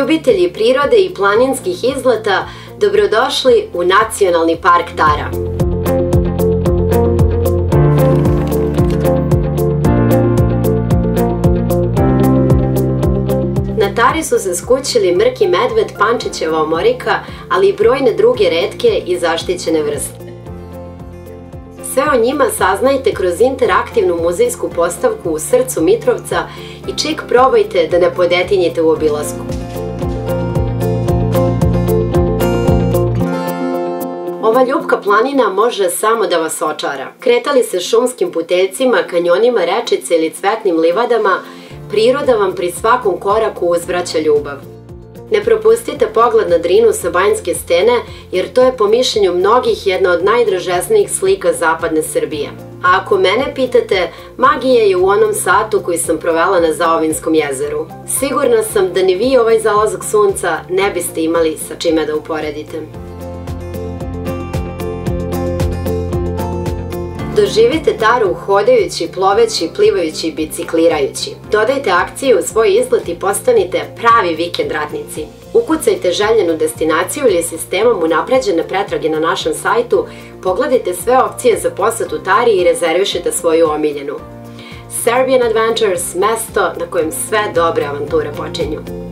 Ljubitelji prirode i planinskih izleta, dobrodošli u Nacionalni park Tara. Na Tari su se skućili mrki medved, pančićeva omorika, ali i brojne druge retke i zaštićene vrste. Sve o njima saznajte kroz interaktivnu muzejsku postavku u srcu Mitrovca i čik probajte da ne podetinjite u obilasku. Ova ljupka planina može samo da vas očara. Kretali se šumskim puteljcima, kanjonima rečice ili cvetnim livadama, priroda vam pri svakom koraku uzvraća ljubav. Ne propustite pogled na Drinu sa Banjske stene, jer to je po mišljenju mnogih jedna od najdražesnijih slika zapadne Srbije. A ako mene pitate, magija je u onom satu koji sam provela na Zaovinskom jezeru. Sigurna sam da ni vi ovaj zalazak sunca ne biste imali sa čime da uporedite. Doživite Taru hodajući, ploveći, plivajući i biciklirajući. Dodajte akcije u svoj izlet i postanite pravi vikend ratnici. Ukucajte željenu destinaciju ili sistemom unapređene pretrage na našem sajtu, pogledajte sve opcije za posetu Tari i rezervišite svoju omiljenu. Serbian Adventures, mesto na kojem sve dobre avanture počinju.